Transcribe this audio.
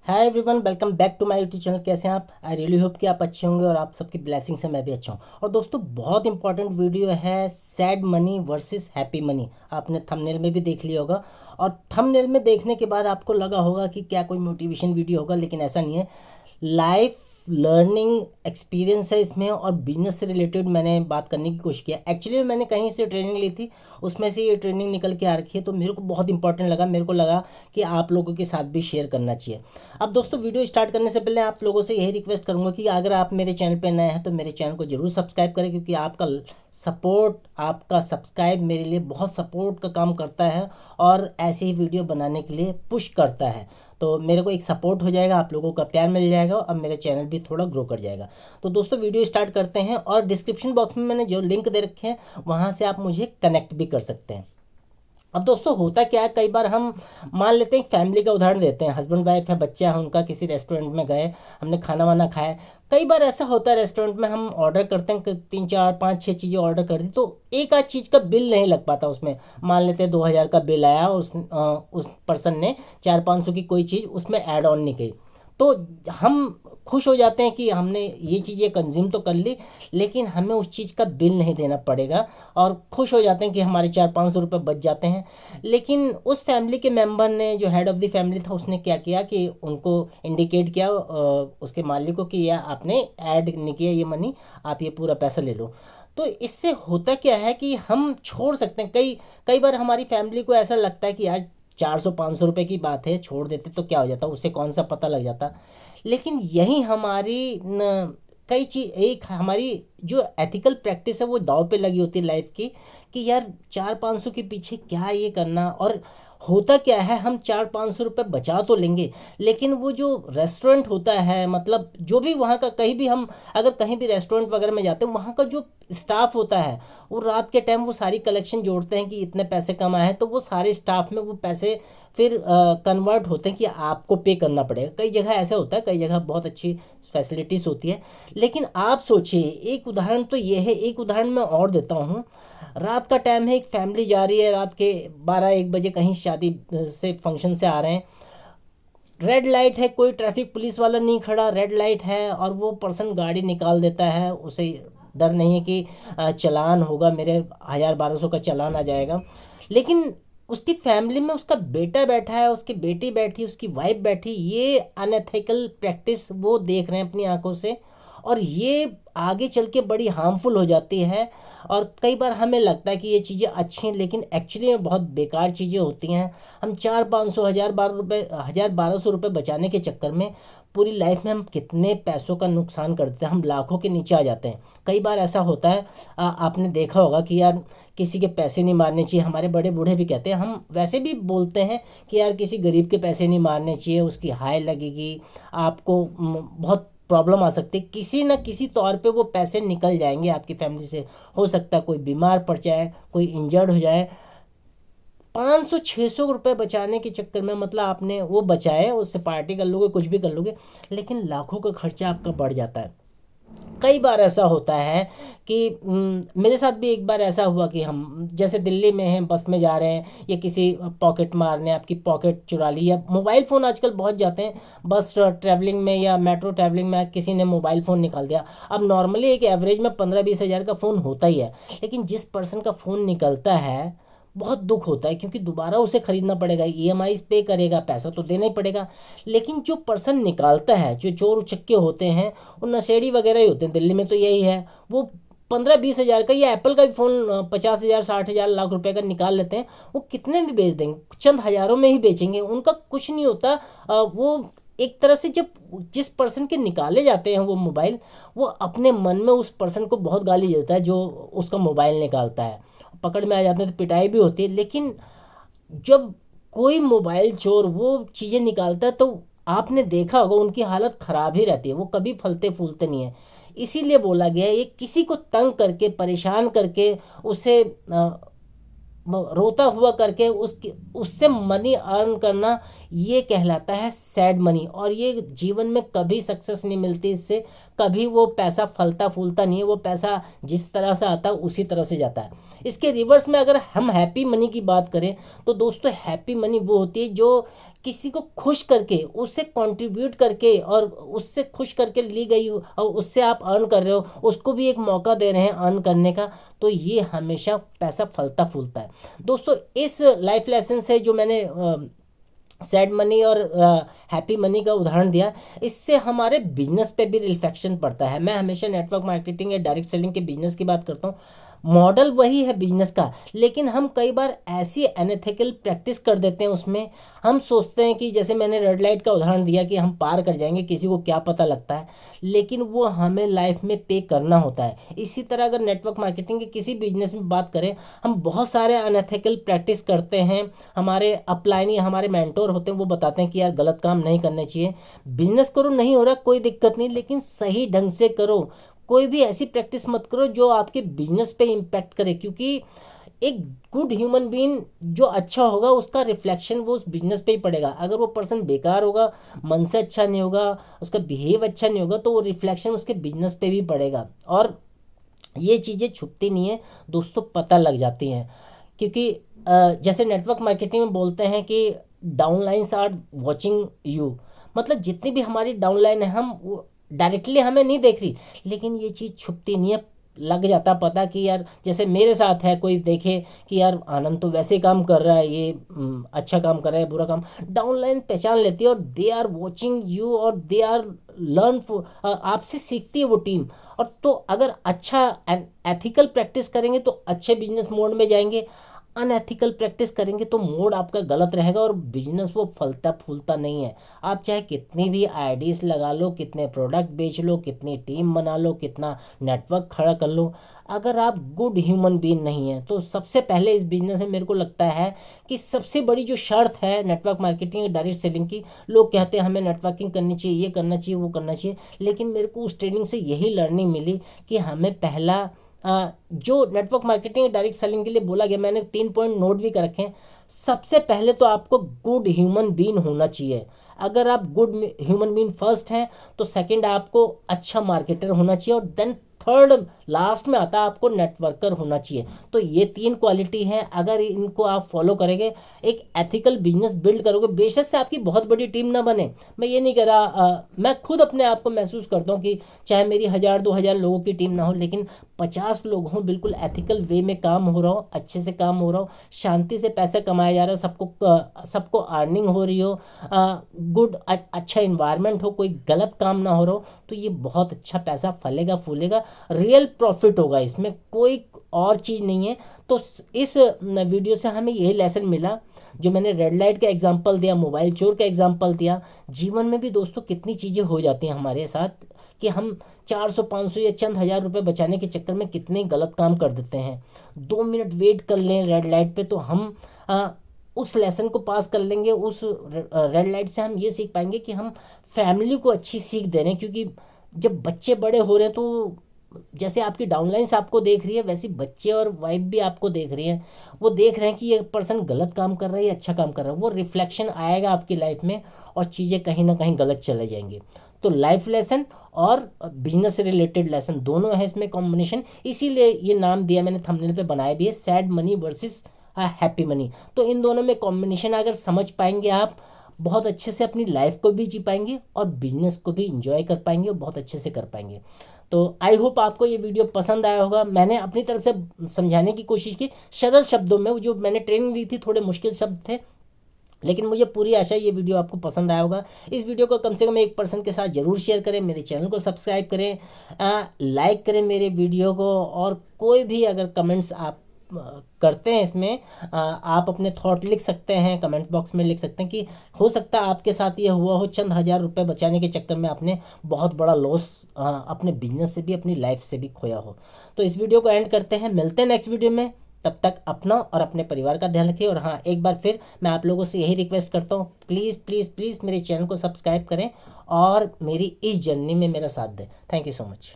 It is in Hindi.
Hi everyone, welcome back to my YouTube channel. कैसे हैं आप? आई रियली होप कि आप अच्छे होंगे और आप सबकी ब्लेसिंग से मैं भी अच्छा हूं। और दोस्तों, बहुत इंपॉर्टेंट वीडियो है sad money versus happy money. आपने थंबनेल में भी देख लिया होगा और थंबनेल में देखने के बाद आपको लगा होगा कि क्या कोई मोटिवेशन वीडियो होगा, लेकिन ऐसा नहीं है। लाइफ लर्निंग एक्सपीरियंस है इसमें और बिजनेस से रिलेटेड मैंने बात करने की कोशिश किया। एक्चुअली मैंने कहीं से ट्रेनिंग ली थी, उसमें से ये ट्रेनिंग निकल के आ रखी है, तो मेरे को बहुत इंपॉर्टेंट लगा। मेरे को लगा कि आप लोगों के साथ भी शेयर करना चाहिए। अब दोस्तों, वीडियो स्टार्ट करने से पहले आप लोगों से यही रिक्वेस्ट करूंगा कि अगर आप मेरे चैनल पर नए हैं तो मेरे चैनल को जरूर सब्सक्राइब करें, क्योंकि आपका सपोर्ट, आपका सब्सक्राइब मेरे लिए बहुत सपोर्ट का काम करता है और ऐसे ही वीडियो बनाने के लिए पुश करता है। तो मेरे को एक सपोर्ट हो जाएगा, आप लोगों का प्यार मिल जाएगा और मेरा चैनल भी थोड़ा ग्रो कर जाएगा। तो दोस्तों, वीडियो स्टार्ट करते हैं और डिस्क्रिप्शन बॉक्स में मैंने जो लिंक दे रखे हैं वहाँ से आप मुझे कनेक्ट भी कर सकते हैं। अब दोस्तों, होता क्या है, कई बार हम मान लेते हैं, फैमिली का उदाहरण देते हैं। हस्बैंड वाइफ है, बच्चा है उनका, किसी रेस्टोरेंट में गए, हमने खाना वाना खाया। कई बार ऐसा होता है रेस्टोरेंट में हम ऑर्डर करते हैं कि 3 4 5 6 चीज़ें ऑर्डर कर दी, तो एक आध चीज़ का बिल नहीं लग पाता उसमें। मान लेते हैं 2,000 का बिल आया, उस पर्सन ने 400 500 की कोई चीज़ उसमें ऐड ऑन नहीं की। तो हम खुश हो जाते हैं कि हमने ये चीज़ें कंज्यूम तो कर ली, लेकिन हमें उस चीज़ का बिल नहीं देना पड़ेगा और खुश हो जाते हैं कि हमारे 400 500 रुपये बच जाते हैं। लेकिन उस फैमिली के मेंबर ने, जो हेड ऑफ़ द फैमिली था, उसने क्या किया कि उनको इंडिकेट किया, उसके मालिक को, कि यह आपने ऐड नहीं किया ये मनी, आप ये पूरा पैसा ले लो। तो इससे होता क्या है कि हम छोड़ सकते हैं। कई कई बार हमारी फैमिली को ऐसा लगता है कि यार 400 500 रुपये की बात है, छोड़ देते तो क्या हो जाता, उससे कौन सा पता लग जाता। लेकिन यही हमारी कई चीज, एक हमारी जो एथिकल प्रैक्टिस है वो दाव पे लगी होती है लाइफ की, कि यार 400 500 के पीछे क्या ये करना। और होता क्या है, हम 400 500 रुपये बचा तो लेंगे, लेकिन वो जो रेस्टोरेंट होता है, मतलब जो भी वहाँ का, कहीं भी हम अगर कहीं भी रेस्टोरेंट वगैरह में जाते हैं, वहाँ का जो स्टाफ होता है, वो रात के टाइम वो सारी कलेक्शन जोड़ते हैं कि इतने पैसे कम आए हैं, तो वो सारे स्टाफ में वो पैसे फिर कन्वर्ट होते हैं कि आपको पे करना पड़ेगा। कई जगह ऐसा होता है, कई जगह बहुत अच्छी फैसिलिटीज़ होती है। लेकिन आप सोचिए, एक उदाहरण तो ये है, एक उदाहरण मैं और देता हूँ। रात का टाइम है, एक फैमिली जा रही है, रात के 12 1 बजे कहीं शादी से, फंक्शन से आ रहे हैं। रेड लाइट है, कोई ट्रैफिक पुलिस वाला नहीं खड़ा, रेड लाइट है, और वो पर्सन गाड़ी निकाल देता है। उसे डर नहीं है कि चालान होगा, मेरे 1000 1200 का चालान आ जाएगा। लेकिन उसकी फैमिली में उसका बेटा बैठा है, उसकी बेटी बैठी, उसकी वाइफ बैठी, ये अनएथिकल प्रैक्टिस वो देख रहे हैं अपनी आंखों से, और ये आगे चल के बड़ी हार्मफुल हो जाती है। और कई बार हमें लगता है कि ये चीज़ें अच्छी हैं, लेकिन एक्चुअली में बहुत बेकार चीज़ें होती हैं। हम 400 500 1000 1200 रुपये बचाने के चक्कर में पूरी लाइफ में हम कितने पैसों का नुकसान करते हैं, हम लाखों के नीचे आ जाते हैं। कई बार ऐसा होता है, आपने देखा होगा कि यार किसी के पैसे नहीं मारने चाहिए। हमारे बड़े बूढ़े भी कहते हैं, हम वैसे भी बोलते हैं कि यार किसी गरीब के पैसे नहीं मारने चाहिए, उसकी हाय लगेगी, आपको बहुत प्रॉब्लम आ सकती है, किसी न किसी तौर पे वो पैसे निकल जाएंगे आपकी फैमिली से। हो सकता है कोई बीमार पड़ जाए, कोई इंजर्ड हो जाए। 500 600 रुपये बचाने के चक्कर में, मतलब आपने वो बचाए, उससे पार्टी कर लोगे, कुछ भी कर लोगे, लेकिन लाखों का खर्चा आपका बढ़ जाता है। कई बार ऐसा होता है कि मेरे साथ भी एक बार ऐसा हुआ कि हम जैसे दिल्ली में हैं, बस में जा रहे हैं, या किसी पॉकेट मारने आपकी पॉकेट चुरा ली, या मोबाइल फ़ोन आजकल बहुत जाते हैं, बस ट्रैवलिंग में या मेट्रो ट्रैवलिंग में किसी ने मोबाइल फ़ोन निकाल दिया। अब नॉर्मली एक एवरेज में 15 20 हज़ार का फ़ोन होता ही है, लेकिन जिस पर्सन का फ़ोन निकलता है, बहुत दुख होता है, क्योंकि दोबारा उसे खरीदना पड़ेगा, ईएमआई पे करेगा, पैसा तो देना ही पड़ेगा। लेकिन जो पर्सन निकालता है, जो चोर उचक्के होते हैं, वो नशेड़ी वगैरह ही होते हैं, दिल्ली में तो यही है। वो 15 20 हज़ार का या एप्पल का भी फ़ोन 50 हज़ार 60 हज़ार लाख रुपए का निकाल लेते हैं। वो कितने भी बेच देंगे, चंद हज़ारों में ही बेचेंगे, उनका कुछ नहीं होता। वो एक तरह से, जब जिस पर्सन के निकाले जाते हैं वो मोबाइल, वो अपने मन में उस पर्सन को बहुत गाली देता है जो उसका मोबाइल निकालता है। पकड़ में आ जाते हैं तो पिटाई भी होती है। लेकिन जब कोई मोबाइल चोर वो चीज़ें निकालता है, तो आपने देखा होगा उनकी हालत ख़राब ही रहती है, वो कभी फलते फूलते नहीं है। इसीलिए बोला गया है, ये किसी को तंग करके, परेशान करके, उसे रोता हुआ करके उसके उससे मनी अर्न करना, ये कहलाता है सैड मनी। और ये जीवन में कभी सक्सेस नहीं मिलती इससे, कभी वो पैसा फलता फूलता नहीं है। वो पैसा जिस तरह से आता है उसी तरह से जाता है। इसके रिवर्स में अगर हम हैप्पी मनी की बात करें, तो दोस्तों हैप्पी मनी वो होती है जो किसी को खुश करके, उससे कंट्रीब्यूट करके और उससे खुश करके ली गई और उससे आप अर्न कर रहे हो, उसको भी एक मौका दे रहे हैं अर्न करने का, तो ये हमेशा पैसा फलता फूलता है। दोस्तों इस लाइफ लेसन से जो मैंने सैड मनी और हैप्पी मनी का उदाहरण दिया, इससे हमारे बिजनेस पे भी रिफ्लेक्शन पड़ता है। मैं हमेशा नेटवर्क मार्केटिंग या डायरेक्ट सेलिंग के बिजनेस की बात करता हूँ। मॉडल वही है बिजनेस का, लेकिन हम कई बार ऐसी अनएथिकल प्रैक्टिस कर देते हैं उसमें। हम सोचते हैं कि जैसे मैंने रेड लाइट का उदाहरण दिया कि हम पार कर जाएंगे, किसी को क्या पता लगता है, लेकिन वो हमें लाइफ में पे करना होता है। इसी तरह अगर नेटवर्क मार्केटिंग के किसी बिजनेस में बात करें, हम बहुत सारे अनएथिकल प्रैक्टिस करते हैं। हमारे अपलाइनी, हमारे मेंटोर होते हैं, वो बताते हैं कि यार गलत काम नहीं करने चाहिए, बिजनेस करो, नहीं हो रहा कोई दिक्कत नहीं, लेकिन सही ढंग से करो। कोई भी ऐसी प्रैक्टिस मत करो जो आपके बिजनेस पे इम्पैक्ट करे, क्योंकि एक गुड ह्यूमन बीइंग जो अच्छा होगा उसका रिफ्लेक्शन वो उस बिजनेस पे ही पड़ेगा। अगर वो पर्सन बेकार होगा, मन से अच्छा नहीं होगा, उसका बिहेव अच्छा नहीं होगा, तो वो रिफ्लेक्शन उसके बिजनेस पे भी पड़ेगा। और ये चीज़ें छुपती नहीं है दोस्तों, पता लग जाती हैं। क्योंकि जैसे नेटवर्क मार्केटिंग में बोलते हैं कि डाउनलाइंस आर वॉचिंग यू, मतलब जितनी भी हमारी डाउनलाइन है, हम डायरेक्टली हमें नहीं देख रही, लेकिन ये चीज़ छुपती नहीं है, लग जाता पता कि यार जैसे मेरे साथ है, कोई देखे कि यार आनंद तो वैसे काम कर रहा है, ये अच्छा काम कर रहा है, बुरा काम, डाउनलाइन पहचान लेती है और दे आर वॉचिंग यू और दे आर लर्न, आपसे सीखती है वो टीम। और तो अगर अच्छा एथिकल प्रैक्टिस करेंगे तो अच्छे बिजनेस मोड में जाएंगे, अनएथिकल प्रैक्टिस करेंगे तो मोड आपका गलत रहेगा और बिजनेस वो फलता फूलता नहीं है। आप चाहे कितनी भी आईडीज लगा लो, कितने प्रोडक्ट बेच लो, कितनी टीम बना लो, कितना नेटवर्क खड़ा कर लो, अगर आप गुड ह्यूमन बीइंग नहीं है, तो सबसे पहले इस बिजनेस में मेरे को लगता है कि सबसे बड़ी जो शर्त है नेटवर्क मार्केटिंग और डायरेक्ट सेलिंग की, लोग कहते हैं हमें नेटवर्किंग करनी चाहिए, ये करना चाहिए, वो करना चाहिए, लेकिन मेरे को उस ट्रेनिंग से यही लर्निंग मिली कि हमें पहला जो नेटवर्क मार्केटिंग डायरेक्ट सेलिंग के लिए बोला गया, मैंने 3 पॉइंट नोट भी कर रखे हैं। सबसे पहले तो आपको गुड ह्यूमन बीइंग होना चाहिए। अगर आप गुड ह्यूमन बीइंग फर्स्ट हैं, तो सेकंड आपको अच्छा मार्केटर होना चाहिए, और देन थर्ड लास्ट में आता है आपको नेटवर्कर होना चाहिए। तो ये 3 क्वालिटी हैं, अगर इनको आप फॉलो करेंगे, एक एथिकल बिजनेस बिल्ड करोगे, बेशक से आपकी बहुत बड़ी टीम ना बने। मैं ये नहीं कह रहा, मैं खुद अपने आप को महसूस करता हूँ कि चाहे मेरी 1000-2000 लोगों की टीम ना हो, लेकिन 50 लोग हों, बिल्कुल एथिकल वे में काम हो रहा हो, अच्छे से काम हो रहा हो, शांति से पैसा कमाया जा रहा है, सबको अर्निंग हो रही हो, गुड अच्छा इन्वायरमेंट हो, कोई गलत काम ना हो रहा हो, तो ये बहुत अच्छा पैसा फलेगा फूलेगा, रियल प्रॉफिट होगा, इसमें कोई और चीज़ नहीं है। तो इस वीडियो से हमें यही लेसन मिला, जो मैंने रेड लाइट का एग्जांपल दिया, मोबाइल चोर का एग्जांपल दिया, जीवन में भी दोस्तों कितनी चीज़ें हो जाती हैं हमारे साथ कि हम 400-500 या चंद हज़ार रुपए बचाने के चक्कर में कितने गलत काम कर देते हैं। 2 मिनट वेट कर लें रेड लाइट पे, तो हम उस लेसन को पास कर लेंगे। उस रेड लाइट से हम ये सीख पाएंगे कि हम फैमिली को अच्छी सीख दे रहे हैं, क्योंकि जब बच्चे बड़े हो रहे हैं, तो जैसे आपकी डाउनलाइंस आपको देख रही है, वैसे बच्चे और वाइफ भी आपको देख रही हैं। वो देख रहे हैं कि ये पर्सन गलत काम कर रहा है या अच्छा काम कर रहा है, वो रिफ्लेक्शन आएगा आपकी लाइफ में और चीज़ें कहीं ना कहीं गलत चले जाएंगी। तो लाइफ लेसन और बिजनेस से रिलेटेड लेसन दोनों है इसमें कॉम्बिनेशन, इसीलिए ये नाम दिया मैंने, थंबनेल पे बनाया भी है, sad money versus happy money. तो इन दोनों में कॉम्बिनेशन अगर समझ पाएंगे आप, बहुत अच्छे से अपनी लाइफ को भी जी पाएंगे और बिजनेस को भी इंजॉय कर पाएंगे और बहुत अच्छे से कर पाएंगे। तो आई होप आपको ये वीडियो पसंद आया होगा। मैंने अपनी तरफ से समझाने की कोशिश की सरल शब्दों में, जो मैंने ट्रेनिंग दी थी थोड़े मुश्किल शब्द थे, लेकिन मुझे पूरी आशा है ये वीडियो आपको पसंद आया होगा। इस वीडियो को कम से कम 1% के साथ जरूर शेयर करें, मेरे चैनल को सब्सक्राइब करें, लाइक करें मेरे वीडियो को, और कोई भी अगर कमेंट्स आप करते हैं इसमें, आप अपने थॉट लिख सकते हैं, कमेंट बॉक्स में लिख सकते हैं कि हो सकता है आपके साथ ये हुआ हो, चंद हज़ार रुपए बचाने के चक्कर में आपने बहुत बड़ा लॉस अपने बिजनेस से भी अपनी लाइफ से भी खोया हो। तो इस वीडियो को एंड करते हैं, मिलते हैं नेक्स्ट वीडियो में। तब तक अपना और अपने परिवार का ध्यान रखिए। और हाँ, एक बार फिर मैं आप लोगों से यही रिक्वेस्ट करता हूँ, प्लीज़ प्लीज़ प्लीज़ मेरे चैनल को सब्सक्राइब करें और मेरी इस जर्नी में मेरा साथ दें। Thank you so much.